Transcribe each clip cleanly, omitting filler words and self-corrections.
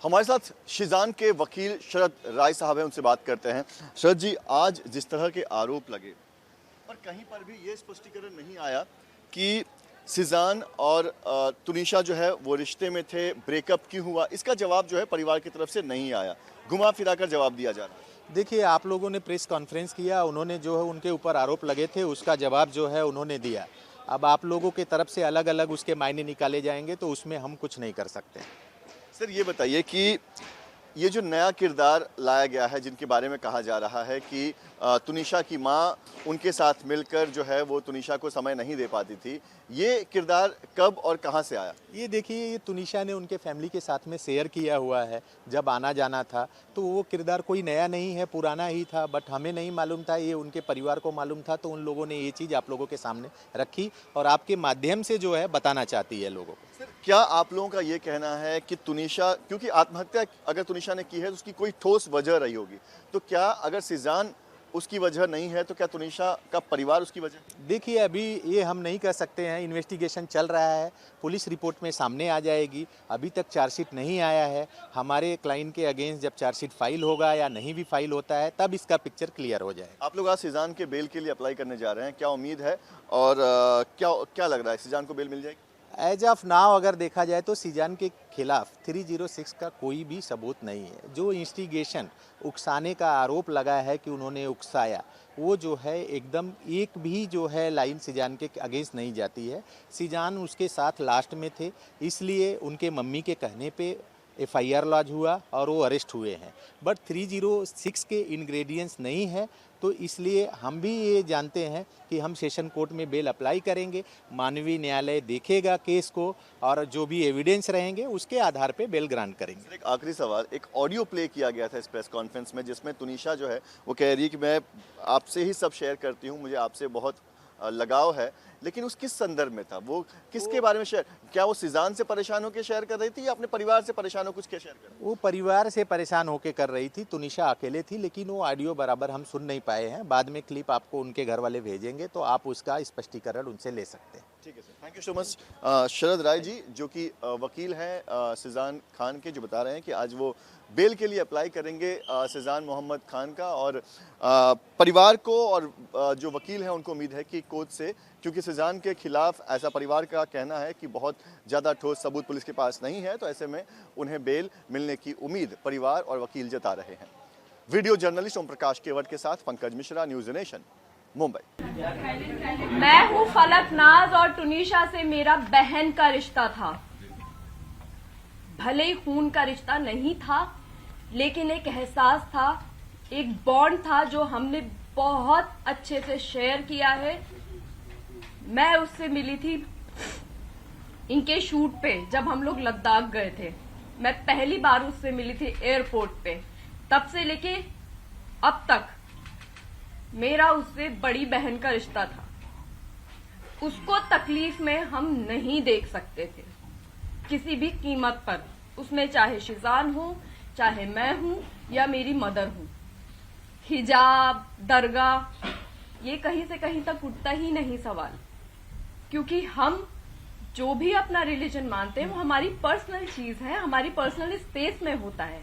हमारे साथ शीजान के वकील शरद राय साहब हैं, उनसे बात करते हैं। शरद जी, आज जिस तरह के आरोप लगे और कहीं पर भी ये स्पष्टीकरण नहीं आया कि शीजान और तुनिशा जो है वो रिश्ते में थे, ब्रेकअप क्यों हुआ, इसका जवाब जो है परिवार की तरफ से नहीं आया, घुमा फिरा कर जवाब दिया जा रहा है। देखिए, आप लोगों ने प्रेस कॉन्फ्रेंस किया, उन्होंने जो है उनके ऊपर आरोप लगे थे उसका जवाब जो है उन्होंने दिया। अब आप लोगों की तरफ से अलग अलग उसके मायने निकाले जाएंगे तो उसमें हम कुछ नहीं कर सकते। सर, ये बताइए कि ये जो नया किरदार लाया गया है, जिनके बारे में कहा जा रहा है कि तुनिशा की माँ उनके साथ मिलकर जो है वो तुनिशा को समय नहीं दे पाती थी, ये किरदार कब और कहाँ से आया? ये देखिए, ये तुनिशा ने उनके फैमिली के साथ में शेयर किया हुआ है जब आना जाना था, तो वो किरदार कोई नया नहीं है, पुराना ही था। बट हमें नहीं मालूम था, ये उनके परिवार को मालूम था, तो उन लोगों ने ये चीज़ आप लोगों के सामने रखी और आपके माध्यम से जो है बताना चाहती है लोगों को। सर, क्या आप लोगों का ये कहना है कि तुनिशा, क्योंकि आत्महत्या अगर तुनिशा ने की है तो उसकी कोई ठोस वजह रही होगी, तो क्या अगर शीजान उसकी वजह नहीं है तो क्या तुनिशा का परिवार उसकी वजह? देखिए, अभी ये हम नहीं कह सकते हैं, इन्वेस्टिगेशन चल रहा है, पुलिस रिपोर्ट में सामने आ जाएगी। अभी तक चार्जशीट नहीं आया है। हमारे क्लाइंट के अगेंस्ट जब चार्जशीट फाइल होगा या नहीं भी फाइल होता है तब इसका पिक्चर क्लियर हो जाएगा। आप लोग आज शीजान के बेल के लिए अप्लाई करने जा रहे हैं, क्या उम्मीद है और क्या लग रहा है, शीजान को बेल मिल जाएगी? एज ऑफ नाउ अगर देखा जाए तो शीजान के खिलाफ 306 का कोई भी सबूत नहीं है। जो इंस्टिगेशन, उकसाने का आरोप लगा है कि उन्होंने उकसाया, वो जो है एकदम एक भी जो है लाइन शीजान के अगेंस्ट नहीं जाती है। शीजान उसके साथ लास्ट में थे, इसलिए उनके मम्मी के कहने पे FIR लॉन्च हुआ और वो अरेस्ट हुए हैं। बट 306 के इंग्रेडिएंट्स नहीं है, तो इसलिए हम भी ये जानते हैं कि हम सेशन कोर्ट में बेल अप्लाई करेंगे, मानवीय न्यायालय देखेगा केस को और जो भी एविडेंस रहेंगे उसके आधार पे बेल ग्रांट करेंगे। एक आखिरी सवाल, एक ऑडियो प्ले किया गया था इस प्रेस कॉन्फ्रेंस में जिसमें तुनिशा जो है वो कह रही है कि मैं आपसे ही सब शेयर करती हूँ, मुझे आपसे बहुत लगाव है, लेकिन उस किस संदर्भ में था, वो किसके बारे में शेयर, क्या वो शीजान से परेशान होकर शेयर कर रही थी या अपने परिवार से परेशान होकर शेयर कर रही थी? वो परिवार से परेशान होकर कर रही थी, तुनिशा अकेले थी, लेकिन वो ऑडियो बराबर हम सुन नहीं पाए हैं। बाद में क्लिप आपको उनके घर वाले भेजेंगे तो आप उसका स्पष्टीकरण उनसे ले सकते हैं। ठीक है sir, thank you so much. Sharad Rai ji जो कि वकील हैं शीजान खान के, जो बता रहे हैं कि आज वो बेल के लिए अप्लाई करेंगे शीजान मोहम्मद खान का, और परिवार को और जो वकील हैं उनको उम्मीद है कि कोर्ट से, क्योंकि शीजान के खिलाफ ऐसा परिवार का कहना है कि बहुत ज़्यादा ठोस सबूत पुलिस के पास नहीं है, तो ऐसे में उन्हें बेल मिलने की उम्मीद परिवार और वकील जता रहे हैं। वीडियो जर्नलिस्ट ओम प्रकाश केवट के साथ पंकज मिश्रा, न्यूज़ नेशन, मुंबई। मैं हूँ फलक नाज और तुनिशा से मेरा बहन का रिश्ता था। भले ही खून का रिश्ता नहीं था, लेकिन एक एहसास था, एक बॉन्ड था जो हमने बहुत अच्छे से शेयर किया है। मैं उससे मिली थी इनके शूट पे जब हम लोग लद्दाख गए थे। मैं पहली बार उससे मिली थी एयरपोर्ट पे। तब से लेके अब तक मेरा उससे बड़ी बहन का रिश्ता था। उसको तकलीफ में हम नहीं देख सकते थे किसी भी कीमत पर, उसमें चाहे शीजान हो, चाहे मैं हूं या मेरी मदर हूं। हिजाब, दरगाह, ये कहीं से कहीं तक उठता ही नहीं सवाल, क्योंकि हम जो भी अपना रिलीजन मानते हैं वो हमारी पर्सनल चीज है, हमारी पर्सनल स्पेस में होता है।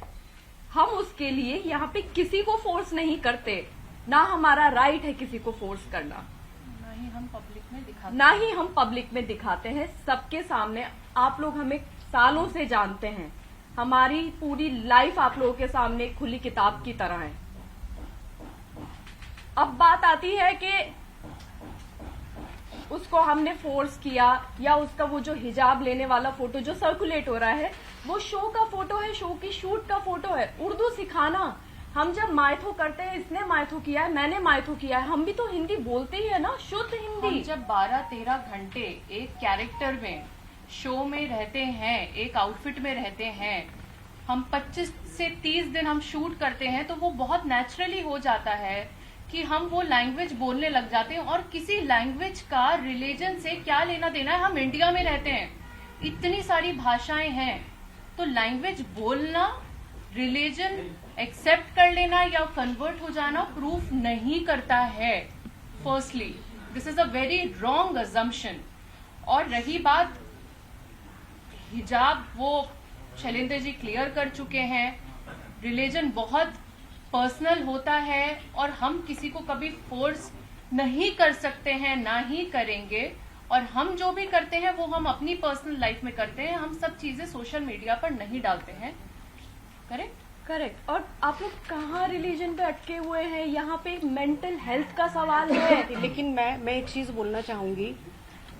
हम उसके लिए यहाँ पे किसी को फोर्स नहीं करते, ना हमारा राइट है किसी को फोर्स करना, ना ही हम पब्लिक में दिखाते हैं सबके सामने। आप लोग हमें सालों से जानते हैं, हमारी पूरी लाइफ आप लोगों के सामने खुली किताब की तरह है। अब बात आती है कि उसको हमने फोर्स किया या उसका वो जो हिजाब लेने वाला फोटो जो सर्कुलेट हो रहा है वो शो का फोटो है, शो की शूट का फोटो है। उर्दू सिखाना, हम जब मायथो करते हैं, इसने मायथो किया है, मैंने मायथो किया है, हम भी तो हिंदी बोलते ही है ना, शुद्ध हिंदी। हम जब 12-13 घंटे एक कैरेक्टर में, शो में रहते हैं, एक आउटफिट में रहते हैं, हम 25 से 30 दिन हम शूट करते हैं, तो वो बहुत नेचुरली हो जाता है कि हम वो लैंग्वेज बोलने लग जाते हैं। और किसी लैंग्वेज का रिलीजन से क्या लेना देना है, हम इंडिया में रहते हैं, इतनी सारी भाषाएं हैं, तो लैंग्वेज बोलना, रिलीजन एक्सेप्ट कर लेना या कन्वर्ट हो जाना प्रूफ नहीं करता है। Firstly this is a very wrong assumption. और रही बात हिजाब, वो शैलेंद्र जी क्लियर कर चुके हैं। रिलीजन बहुत पर्सनल होता है और हम किसी को कभी फोर्स नहीं कर सकते हैं, ना ही करेंगे। और हम जो भी करते हैं वो हम अपनी पर्सनल लाइफ में करते हैं, हम सब चीजें सोशल मीडिया पर नहीं डालते हैं। करेक्ट। और आप लोग कहाँ रिलीजन पे अटके हुए हैं? यहाँ पे मेंटल हेल्थ का सवाल है। लेकिन मैं एक चीज बोलना चाहूंगी।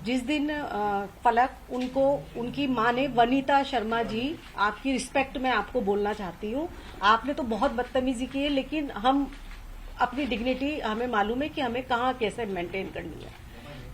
जिस दिन फलक उनको उनकी माँ ने, वनीता शर्मा जी, आपकी रिस्पेक्ट में आपको बोलना चाहती हूँ, आपने तो बहुत बदतमीजी की है, लेकिन हम अपनी डिग्निटी हमें मालूम है कि हमें कहाँ कैसे मेंटेन करनी है।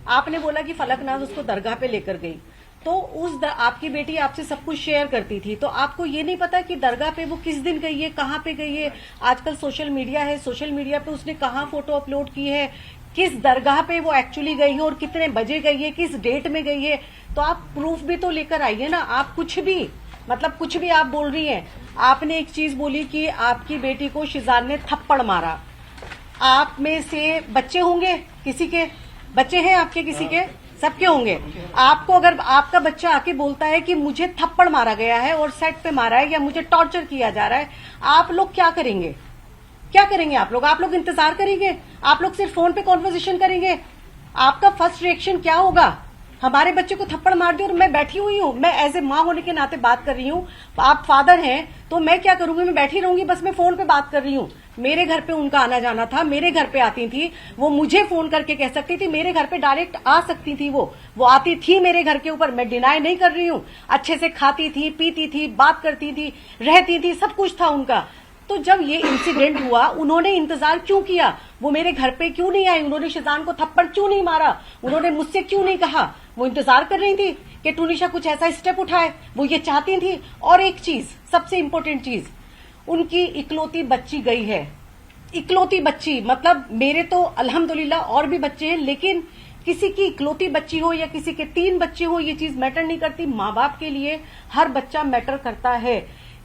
आपने बोला कि फलकनाज उसको दरगाह पे लेकर गई, तो आपकी बेटी आपसे सब कुछ शेयर करती थी, तो आपको ये नहीं पता कि दरगाह पे वो किस दिन गई है, कहाँ पे गई है। आजकल सोशल मीडिया है, सोशल मीडिया पे उसने कहाँ फोटो अपलोड की है, किस दरगाह पे वो एक्चुअली गई है और कितने बजे गई है, किस डेट में गई है, तो आप प्रूफ भी तो लेकर आइए ना। आप कुछ भी आप बोल रही हैं। आपने एक चीज बोली कि आपकी बेटी को शिजान ने थप्पड़ मारा। आप में से बच्चे होंगे, किसी के बच्चे हैं आपके, किसी के, सबके होंगे। आपको अगर आपका बच्चा आके बोलता है कि मुझे थप्पड़ मारा गया है और सेट पे मारा है या मुझे टॉर्चर किया जा रहा है, आप लोग क्या करेंगे? क्या करेंगे आप लोग इंतजार करेंगे? आप लोग सिर्फ फोन पे कॉन्वर्सेशन करेंगे? आपका फर्स्ट रिएक्शन क्या होगा? हमारे बच्चे को थप्पड़ मार दिया और मैं बैठी हुई हूँ, मैं एज ए माँ होने के नाते बात कर रही हूँ। आप फादर हैं तो मैं क्या करूंगी? मैं बैठी रहूंगी, बस मैं फोन पे बात कर रही हूँ। मेरे घर पे उनका आना जाना था, मेरे घर पे आती थी, वो मुझे फोन करके कह सकती थी, मेरे घर पे डायरेक्ट आ सकती थी, वो आती थी मेरे घर के ऊपर। मैं डिनाई नहीं कर रही हूँ, अच्छे से खाती थी, पीती थी, बात करती थी, रहती थी, सब कुछ था उनका। तो जब ये इंसिडेंट हुआ, उन्होंने इंतजार क्यों किया? वो मेरे घर पे क्यों नहीं आई? उन्होंने शिजान को थप्पड़ क्यों नहीं मारा? उन्होंने मुझसे क्यों नहीं कहा? वो इंतजार कर रही थी कि टूनिशा कुछ ऐसा स्टेप उठाए, वो ये चाहती थी। और एक चीज, सबसे इंपॉर्टेंट चीज, उनकी इकलौती बच्ची गई है। इकलौती बच्ची, मतलब मेरे तो अल्हम्दुलिल्लाह और भी बच्चे हैं, लेकिन किसी की इकलौती बच्ची हो या किसी के 3 बच्चे हो, ये चीज मैटर नहीं करती। माँ बाप के लिए हर बच्चा मैटर करता है।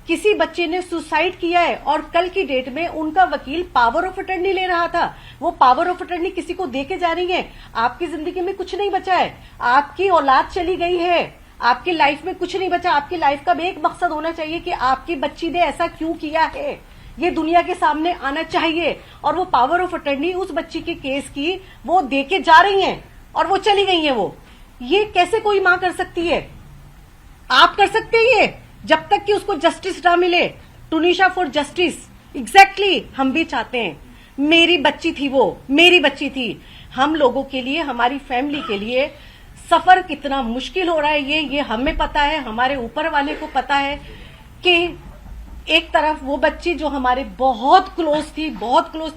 किसी बच्चे ने सुसाइड किया है और कल की डेट में उनका वकील पावर ऑफ अटर्नी ले रहा था, वो पावर ऑफ अटर्नी किसी को देके जा रही है। आपकी जिंदगी में कुछ नहीं बचा है, आपकी औलाद चली गई है, आपकी लाइफ में कुछ नहीं बचा। आपकी लाइफ का भी एक मकसद होना चाहिए कि आपकी बच्ची ने ऐसा क्यों किया है, ये दुनिया के सामने आना चाहिए। और वो पावर ऑफ अटर्नी उस बच्ची के केस की वो देके जा रही हैं और वो चली गई है। वो ये कैसे कोई मां कर सकती है? आप कर सकते हैं ये, जब तक कि उसको जस्टिस ना मिले। टूनिशा फॉर जस्टिस, एग्जैक्टली हम भी चाहते हैं। मेरी बच्ची थी, वो मेरी बच्ची थी। हम लोगों के लिए, हमारी फैमिली के लिए सफर कितना मुश्किल हो रहा है ये हमें पता है, हमारे ऊपर वाले को पता है कि एक तरफ वो बच्ची जो हमारे बहुत क्लोज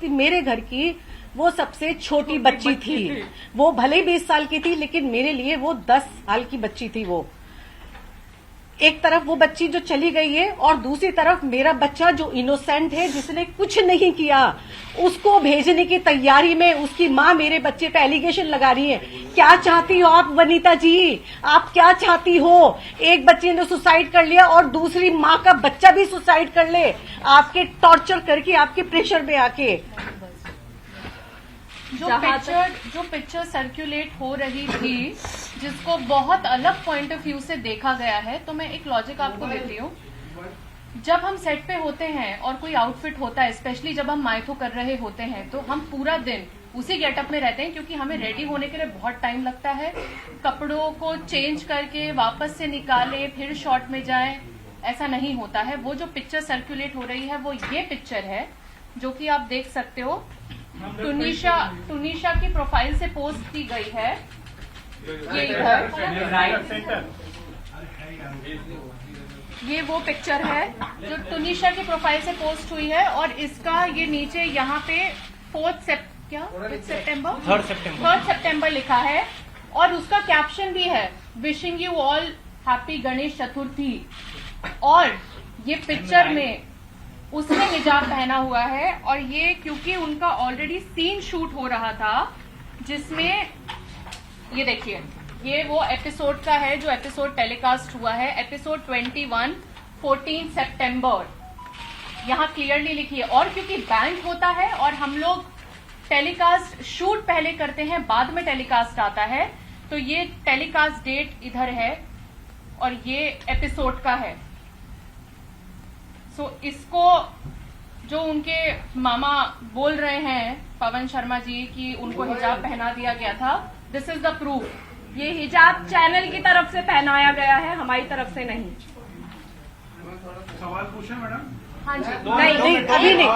थी मेरे घर की, वो सबसे छोटी बच्ची थी। वो भले 20 साल की थी, लेकिन मेरे लिए वो 10 साल की बच्ची थी। वो एक तरफ वो बच्ची जो चली गई है और दूसरी तरफ मेरा बच्चा जो इनोसेंट है, जिसने कुछ नहीं किया, उसको भेजने की तैयारी में उसकी माँ मेरे बच्चे पे एलिगेशन लगा रही है। क्या चाहती हो आप वनीता जी? आप क्या चाहती हो? एक बच्चे ने सुसाइड कर लिया और दूसरी माँ का बच्चा भी सुसाइड कर ले, आपके टॉर्चर करके, आपके प्रेशर में आके। जो पिक्चर सर्कुलेट हो रही थी, जिसको बहुत अलग पॉइंट ऑफ व्यू से देखा गया है, तो मैं एक लॉजिक आपको देती हूँ। जब हम सेट पे होते हैं और कोई आउटफिट होता है, स्पेशली जब हम माइथो कर रहे होते हैं, तो हम पूरा दिन उसी गेटअप में रहते हैं, क्योंकि हमें रेडी होने के लिए बहुत टाइम लगता है। कपड़ों को चेंज करके वापस से निकाले, फिर शॉट में जाए, ऐसा नहीं होता है। वो जो पिक्चर सर्कुलेट हो रही है, वो ये पिक्चर है जो कि आप देख सकते हो। टूनिशा की प्रोफाइल से पोस्ट की गई है। ये इधर ये वो पिक्चर है जो टूनिशा की प्रोफाइल से पोस्ट हुई है, और इसका ये नीचे यहाँ पे 3 सितंबर लिखा है, और उसका कैप्शन भी है, wishing you all happy Ganesh Chaturthi. और ये पिक्चर में उसने हिजाब पहना हुआ है, और ये क्योंकि उनका ऑलरेडी सीन शूट हो रहा था, जिसमें ये देखिए, ये वो एपिसोड का है जो एपिसोड टेलीकास्ट हुआ है, एपिसोड 21 14 सितंबर, यहाँ क्लियरली लिखी है। और क्योंकि बैंक होता है और हम लोग टेलीकास्ट शूट पहले करते हैं, बाद में टेलीकास्ट आता है, तो ये टेलीकास्ट डेट इधर है और ये एपिसोड का है। सो इसको जो उनके मामा बोल रहे हैं पवन शर्मा जी कि उनको हिजाब पहना दिया गया था, दिस इज द प्रूफ। ये हिजाब चैनल की तरफ से पहनाया गया है, हमारी तरफ से नहीं। सवाल पूछे मैडम? हाँ जी। नहीं, अभी नहीं।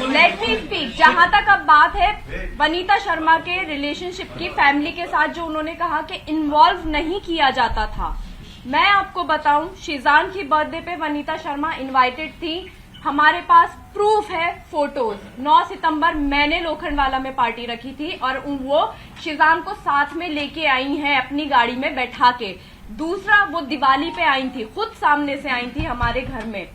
Let me speak. जहां तक अब बात है वनीता शर्मा के रिलेशनशिप की, फैमिली के साथ जो उन्होंने कहा कि इन्वॉल्व नहीं किया जाता था, मैं आपको बताऊं, शीजान की बर्थडे पे वनीता शर्मा इनवाइटेड थी। हमारे पास प्रूफ है, फोटोज। 9 सितंबर मैंने लोखंडवाला में पार्टी रखी थी और वो शीजान को साथ में लेके आई हैं अपनी गाड़ी में बैठा के। दूसरा, वो दिवाली पे आई थी, खुद सामने से आई थी हमारे घर में।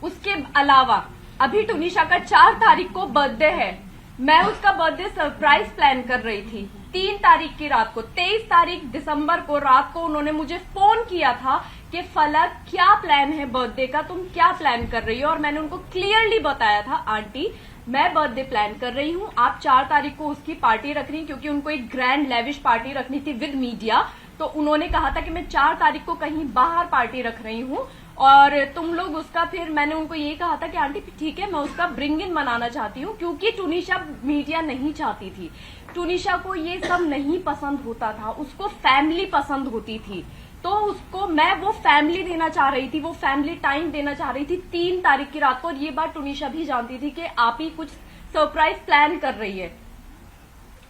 उसके अलावा अभी टुनिशा का 4 तारीख को बर्थडे है। मैं उसका बर्थडे सरप्राइज प्लान कर रही थी 3 तारीख की रात को। 23 तारीख दिसंबर को रात को उन्होंने मुझे फोन किया था कि फलक क्या प्लान है बर्थडे का, तुम क्या प्लान कर रही हो? और मैंने उनको क्लियरली बताया था, आंटी मैं बर्थडे प्लान कर रही हूँ, आप 4 तारीख को उसकी पार्टी रख रही हैं, क्योंकि उनको एक ग्रैंड लेविश पार्टी रखनी थी विद मीडिया। तो उन्होंने कहा था कि मैं 4 तारीख को कहीं बाहर पार्टी रख रही हूँ और तुम लोग उसका, फिर मैंने उनको ये कहा था कि आंटी ठीक है, मैं उसका ब्रिंग इन मनाना चाहती हूँ, क्योंकि टुनिशा मीडिया नहीं चाहती थी। टुनिशा को ये सब नहीं पसंद होता था, उसको फैमिली पसंद होती थी। तो उसको मैं वो फैमिली देना चाह रही थी, वो फैमिली टाइम देना चाह रही थी 3 तारीख की रात को। और ये बात टुनिशा भी जानती थी कि आप ही कुछ सरप्राइज प्लान कर रही है।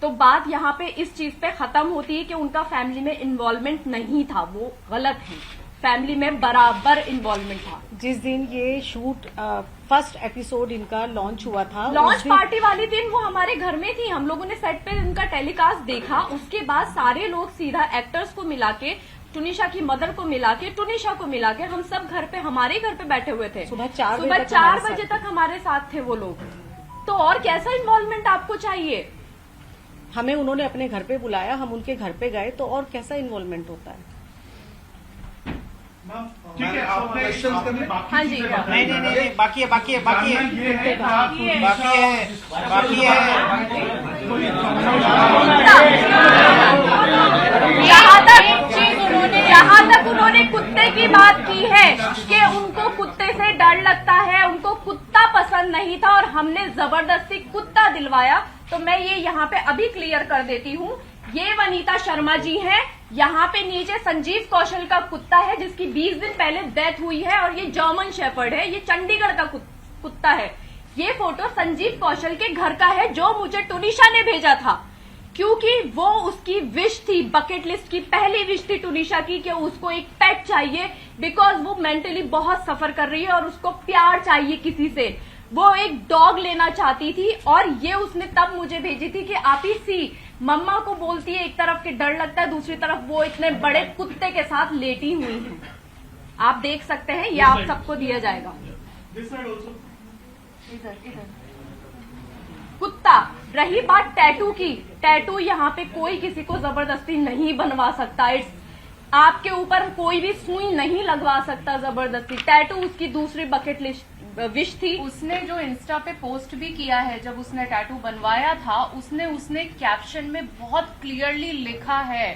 तो बात यहाँ पे इस चीज पे खत्म होती है कि उनका फैमिली में इन्वॉल्वमेंट नहीं था, वो गलत है। फैमिली में बराबर इन्वॉल्वमेंट था। जिस दिन ये शूट फर्स्ट एपिसोड इनका लॉन्च हुआ था, लॉन्च पार्टी वाले दिन वो हमारे घर में थी, हम लोगों ने सेट पे उनका टेलीकास्ट देखा। उसके बाद सारे लोग सीधा एक्टर्स को मिला के, टुनिशा की मदर को मिला के, टुनिशा को मिला के, हम सब घर पे, हमारे घर पे बैठे हुए थे। सुबह 4 बजे तक हमारे साथ थे वो लोग। तो और कैसा इन्वॉल्वमेंट आपको चाहिए? हमें उन्होंने अपने घर पे बुलाया, हम उनके घर पे गए, तो और कैसा इन्वॉल्वमेंट होता है? ठीक है, आपने हाँ जी। नहीं, बाकी है जहाँ तक उन्होंने कुत्ते की बात की है कि उनको कुत्ते से डर लगता है, उनको कुत्ता पसंद नहीं था और हमने जबरदस्ती कुत्ता दिलवाया, तो मैं ये यहाँ पे अभी क्लियर कर देती हूँ। ये वनीता शर्मा जी हैं, यहाँ पे नीचे संजीव कौशल का कुत्ता है जिसकी 20 दिन पहले डेथ हुई है, और ये जर्मन शेफर्ड है, ये चंडीगढ़ का कुत्ता है। ये फोटो संजीव कौशल के घर का है जो मुझे टुनिशा ने भेजा था, क्योंकि वो उसकी विश थी, बकेट लिस्ट की पहली विश थी टुनिशा की कि उसको एक पेट चाहिए, बिकॉज वो मेंटली बहुत सफर कर रही है और उसको प्यार चाहिए किसी से। वो एक डॉग लेना चाहती थी और ये उसने तब मुझे भेजी थी कि आप ही सी मम्मा को बोलती है, एक तरफ के डर लगता है, दूसरी तरफ वो इतने बड़े कुत्ते के साथ लेटी हुई हैं। आप देख सकते हैं, ये आप सबको दिया जाएगा। कुत्ता। रही बात टैटू की, टैटू यहाँ पे कोई किसी को जबरदस्ती नहीं बनवा सकता। इट्स आपके ऊपर कोई भी सुई नहीं लगवा सकता जबरदस्ती। टैटू उसकी दूसरी बकेट लिस्ट विश थी। उसने जो इंस्टा पे पोस्ट भी किया है, जब उसने टैटू बनवाया था, उसने कैप्शन में बहुत क्लियरली लिखा है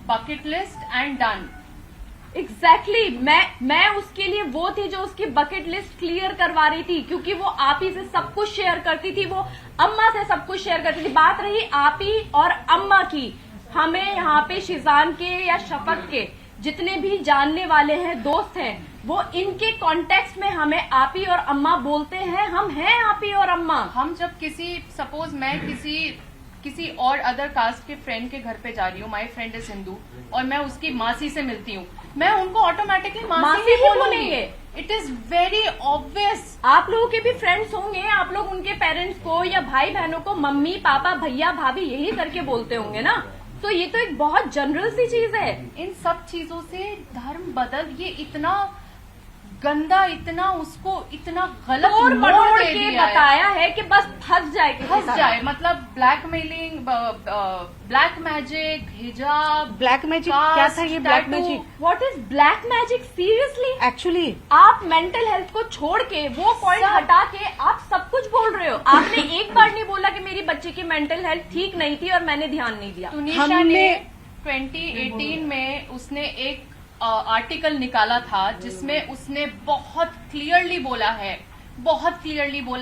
bucket list and done. Exactly मैं उसके लिए वो थी जो उसकी बकेट लिस्ट क्लियर करवा रही थी, क्योंकि वो आप ही से सब कुछ शेयर करती थी, वो अम्मा से सब कुछ शेयर करती थी। बात रही आप ही और अम्मा की, हमें यहाँ पे शीजान के या शफक के जितने भी जानने वाले हैं, दोस्त हैं, वो इनके कॉन्टेक्स्ट में हमें आपी और अम्मा बोलते हैं। हम हैं आपी और अम्मा। हम जब सपोज मैं किसी और अदर कास्ट के फ्रेंड के घर पे जा रही हूँ, माय फ्रेंड इज हिंदू, और मैं उसकी मासी से मिलती हूँ, मैं उनको ऑटोमेटिकली मासी ही बोलूंगी। It is very obvious. आप लोगों के भी फ्रेंड्स होंगे, आप लोग उनके पेरेंट्स को या भाई बहनों को मम्मी पापा भैया भाभी यही करके बोलते होंगे ना। तो ये तो एक बहुत जनरल सी चीज है। इन सब चीजों से धर्म बदल, ये इतना गंदा, इतना उसको इतना गलत मोड़ के बताया है कि बस फंस जाए। मतलब ब्लैकमेलिंग, ब्लैक मैजिक, हिजाब। ब्लैक मैजिक क्या था ये? Black magic, what is black magic? Seriously actually आप मेंटल हेल्थ को छोड़ के, वो पॉइंट हटा के आप सब कुछ बोल रहे हो। आपने एक बार नहीं बोला कि मेरी बच्ची की मेंटल हेल्थ ठीक नहीं थी और मैंने ध्यान नहीं दिया। टुनिशा ने 2018 में उसने एक आर्टिकल निकाला था जिसमें उसने बहुत क्लियरली बोला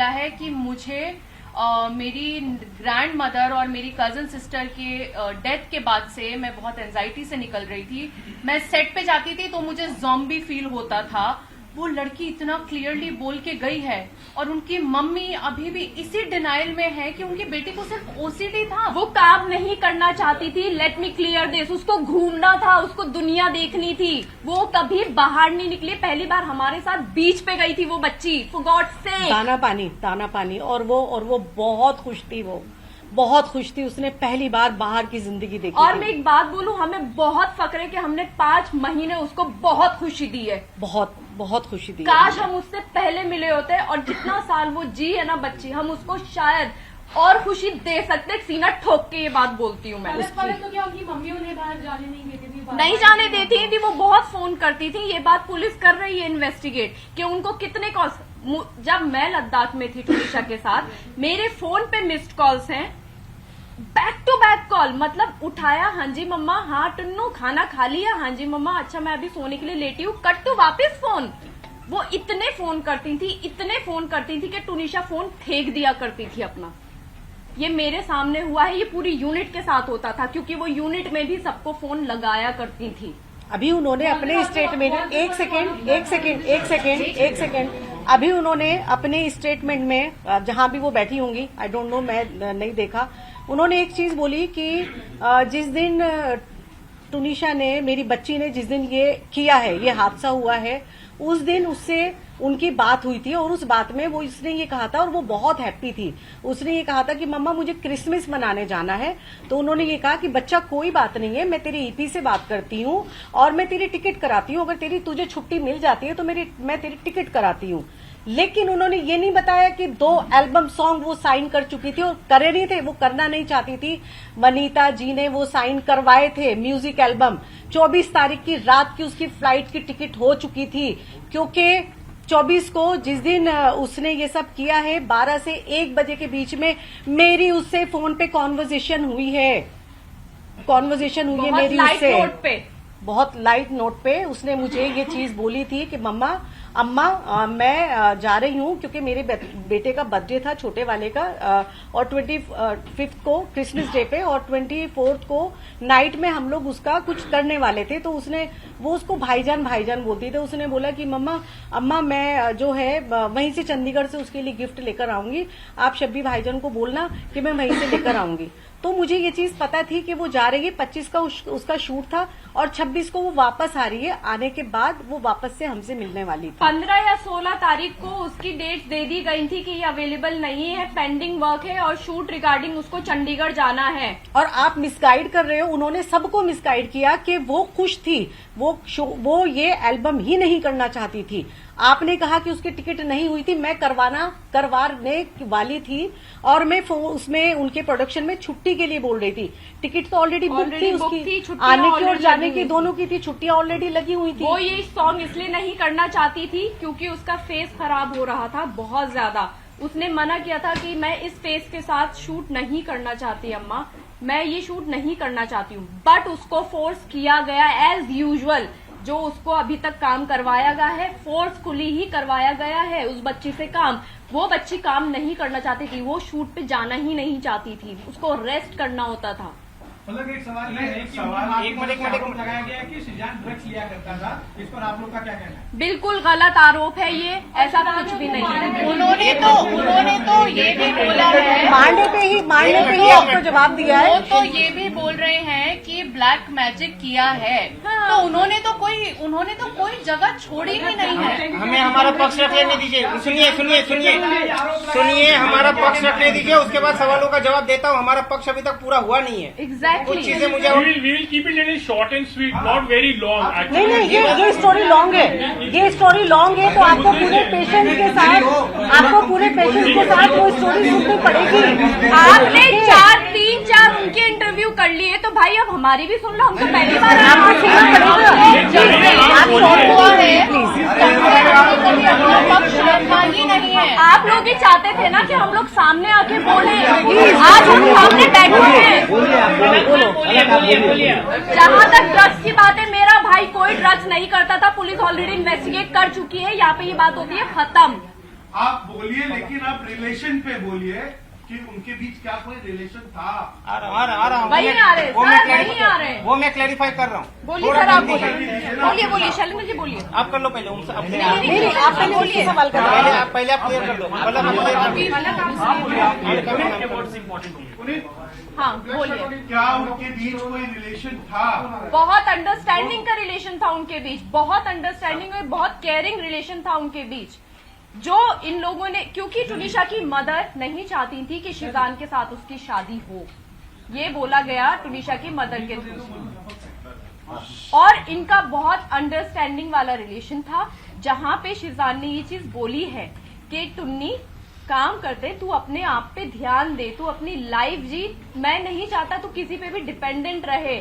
है कि मुझे मेरी ग्रैंड मदर और मेरी कजन सिस्टर के डेथ के बाद से मैं बहुत एंजाइटी से निकल रही थी। मैं सेट पे जाती थी तो मुझे ज़ॉम्बी फील होता था। वो लड़की इतना क्लियरली बोल के गई है और उनकी मम्मी अभी भी इसी डिनाइल में है कि उनकी बेटी को सिर्फ ओसीडी था। वो काम नहीं करना चाहती थी। Let me clear this. उसको घूमना था, उसको दुनिया देखनी थी। वो कभी बाहर नहीं निकली। पहली बार हमारे साथ बीच पे गई थी वो बच्ची, फॉर गॉड से। दाना पानी और वो बहुत खुश थी। वो बहुत खुश थी। उसने पहली बार बाहर की जिंदगी देखी। और मैं एक बात बोलूं, हमें बहुत फक्र है कि हमने 5 महीने उसको बहुत खुशी दी है। बहुत खुशी दी। काश हम उससे पहले मिले होते और जितना साल वो जी है ना बच्ची, हम उसको शायद और खुशी दे सकते। सीना ठोक के ये बात बोलती हूँ मैं। तो क्या उनकी मम्मी उन्हें बाहर जाने नहीं देती थी? नहीं जाने देती थी। वो बहुत फोन करती थी। ये बात पुलिस कर रही है इन्वेस्टिगेट कि उनको कितने कॉल्स। जब मैं लद्दाख में थी टुनिशा के साथ, मेरे फोन पे मिस्ड कॉल्स हैं, बैक टू बैक कॉल। मतलब उठाया, हाँ जी मम्मा, हाँ टुन्नू खाना खा लिया, हाँ जी मम्मा, अच्छा मैं अभी सोने के लिए लेटी हूँ, कट टू वापस फोन। वो इतने फोन करती थी कि टुनिशा फोन फेंक दिया करती थी अपना। ये मेरे सामने हुआ है। ये पूरी यूनिट के साथ होता था क्योंकि वो यूनिट में भी सबको फोन लगाया करती थी। अभी उन्होंने अपने स्टेटमेंट एक सेकेंड अभी उन्होंने अपने स्टेटमेंट में, जहां भी वो बैठी होंगी, आई डोंट नो, मैं नहीं देखा, उन्होंने एक चीज बोली कि जिस दिन टुनिशा ने, मेरी बच्ची ने जिस दिन ये किया है, ये हादसा हुआ है, उस दिन उससे उनकी बात हुई थी और उस बात में वो इसने ये कहा था और वो बहुत हैप्पी थी। उसने ये कहा था कि मम्मा मुझे क्रिसमस मनाने जाना है। तो उन्होंने ये कहा कि बच्चा कोई बात नहीं है, मैं तेरी ईपी से बात करती हूँ और मैं तेरी टिकट कराती हूँ। अगर तुझे छुट्टी मिल जाती है तो मैं तेरी टिकट कराती हूँ। लेकिन उन्होंने ये नहीं बताया कि 2 एल्बम सॉन्ग वो साइन कर चुकी थी और करे नहीं थे, वो करना नहीं चाहती थी। वनीता जी ने वो साइन करवाए थे म्यूजिक एल्बम। 24 तारीख की रात की उसकी फ्लाइट की टिकट हो चुकी थी क्योंकि 24 को जिस दिन उसने ये सब किया है, 12 से 1 बजे के बीच में मेरी उससे फोन पे कॉन्वर्जेशन हुई है मेरी उससे। बहुत लाइट नोट पे उसने मुझे ये चीज बोली थी कि अम्मा मैं जा रही हूँ क्योंकि मेरे बेटे का बर्थडे था, छोटे वाले का, और 25 को क्रिसमस डे पे और 24 को नाइट में हम लोग उसका कुछ करने वाले थे। तो वो उसको भाईजान बोलती थी। उसने बोला कि अम्मा मैं जो है वहीं से चंडीगढ़ से उसके लिए गिफ्ट लेकर आऊंगी, आप शब्बी भाईजान को बोलना कि मैं वहीं से लेकर आऊंगी। तो मुझे ये चीज पता थी कि वो जा रही है। 25 का उसका शूट था और 26 को वो वापस आ रही है। आने के बाद वो वापस से हमसे मिलने वाली थी। 15 या 16 तारीख को उसकी डेट दे दी गई थी कि ये अवेलेबल नहीं है, पेंडिंग वर्क है और शूट रिगार्डिंग उसको चंडीगढ़ जाना है। और आप मिसगाइड कर रहे हो। उन्होंने सबको मिसगाइड किया कि वो खुश थी, वो ये एल्बम ही नहीं करना चाहती थी। आपने कहा कि उसकी टिकट नहीं हुई थी, मैं करवाने वाली थी और मैं उसमें उनके प्रोडक्शन में छुट्टी के लिए बोल रही थी। टिकट तो ऑलरेडी बुक थी उसकी, आने की और जाने की दोनों की थी, छुट्टियां ऑलरेडी लगी हुई थी। वो ये सॉन्ग इसलिए नहीं करना चाहती थी क्योंकि उसका फेस खराब हो रहा था बहुत ज्यादा। उसने मना किया था कि मैं इस फेस के साथ शूट नहीं करना चाहती अम्मा, मैं ये शूट नहीं करना चाहती हूँ। बट उसको फोर्स किया गया एज यूजुअल। जो उसको अभी तक काम करवाया गया है, फोर्सफुली ही करवाया गया है उस बच्ची से काम। वो बच्ची काम नहीं करना चाहती थी, वो शूट पे जाना ही नहीं चाहती थी, उसको रेस्ट करना होता था। मतलब एक सवाल ये है कि एक मिनट लगाया गया है कि सीजान ड्रग्स लिया करता था, इस पर आप लोग का क्या कहना है? बिल्कुल गलत आरोप है ये, ऐसा कुछ भी नहीं है। उन्होंने तो ये भी बोला है, मारने पे ही आपको जवाब दिया है। वो तो ये भी बोल रहे हैं कि ब्लैक मैजिक किया है। तो उन्होंने तो कोई जगह छोड़ी ही नहीं है। हमें हमारा पक्ष रखने दीजिए। सुनिए, हमारा पक्ष रखने दीजिए, उसके बाद सवालों का जवाब देता हूँ। हमारा पक्ष अभी तक पूरा हुआ नहीं है। एग्जैक्टली। कुछ चीजें मुझे we will keep it little short and sweet, not very long. Actually. नहीं, ये स्टोरी लॉन्ग है, तो आपको पूरे पेशेंस के साथ वो स्टोरी सुननी पड़ेगी। आपने 3-4 उनके इंटरव्यू कर लिए, तो भाई अब हमारी भी सुन लो। हम तो पहली बार आपको सुनना पड़ेगा। आप ही नहीं है। आप लोग ही चाहते थे ना कि हम लोग सामने आके बोले। आज हम सामने बैठे हैं। जहाँ तक ड्रग्स की बात है, मेरा भाई भाई कोई ड्रग्स नहीं करता था, पुलिस ऑलरेडी इन्वेस्टिगेट कर चुकी है, यहाँ पे ये बात होती है, खत्म। आप बोलिए, लेकिन आप रिलेशन पे बोलिए कि उनके बीच क्या कोई रिलेशन था। आ रहा हूँ वही आ रहे सर, वही आ रहे हैं। वो मैं क्लैरिफाई कर रहा हूँ। बोलिए सर, आप बोलिए शैलेंद्र जी बोलिए। आप कर लो पहले उनसे अपने नहीं, आप पहले बोलिए सवाल कर पहले आप क्लियर कर दो। हाँ बोलिए। क्या उनके बीच कोई रिलेशन था? बहुत अंडरस्टैंडिंग का रिलेशन था उनके बीच, बहुत अंडरस्टैंडिंग और बहुत केयरिंग रिलेशन था उनके बीच, जो इन लोगों ने, क्योंकि टुनिशा की मदर नहीं चाहती थी कि शिजान के साथ उसकी शादी हो, ये बोला गया टुनिशा की मदर के थ्रू, और इनका बहुत अंडरस्टैंडिंग वाला रिलेशन था, जहां पे शिजान ने ये चीज बोली है कि टुन्नी काम करते, तू अपने आप पे ध्यान दे, तू अपनी लाइफ जी, मैं नहीं चाहता तू किसी पे भी डिपेंडेंट रहे,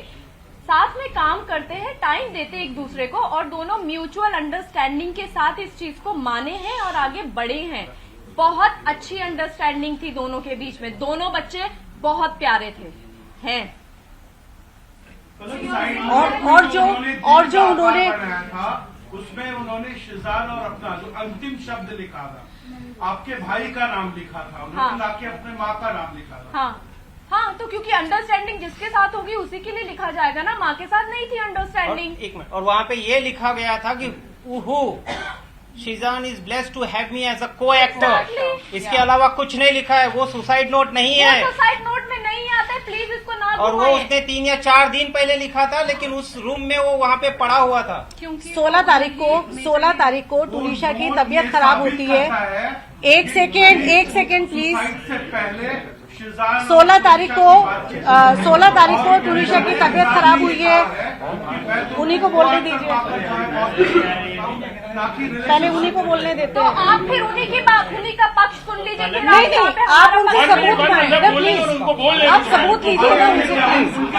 साथ में काम करते हैं, टाइम देते एक दूसरे को, और दोनों म्यूचुअल अंडरस्टैंडिंग के साथ इस चीज को माने हैं और आगे बढ़े हैं। बहुत अच्छी अंडरस्टैंडिंग थी दोनों के बीच में, दोनों बच्चे बहुत प्यारे थे हैं। और जो उन्होंने बनाया था उसमें उन्होंने शिजान और अपना जो अंतिम शब्द लिखा था, आपके भाई का नाम लिखा था उन्होंने, हाँ। ना कि अपने माँ का नाम लिखा था। हाँ, तो क्योंकि अंडरस्टैंडिंग जिसके साथ होगी उसी के लिए लिखा जाएगा ना, माँ के साथ नहीं थी अंडरस्टैंडिंग। एक मिनट, और वहाँ पे ये लिखा गया था कि Sheezan is blessed to have me as a co actor. इसके अलावा कुछ नहीं लिखा है, वो सुसाइड नोट नहीं है, सुसाइड नोट में नहीं आता है, प्लीज इसको ना और वो घुमाइए। उसने 3 या 4 दिन पहले लिखा था, लेकिन उस रूम में वो वहाँ पे पड़ा हुआ था। क्योंकि 16 तारीख को टुनिशा की तबीयत खराब होती है। एक सेकेंड प्लीज। से पहले 16 तारीख को टुनिशा की तबीयत खराब हुई है, उन्हीं को बोलने दीजिए, पहले उन्हीं को बोलने देते तो हैं। आप फिर उन्हीं का पक्ष सुन लीजिए। फिर नहीं, आप उनसे सबूत बोले और मांगे उनको बोल प्लीज, आप सबूत लीजिए ना उनसे प्लीज।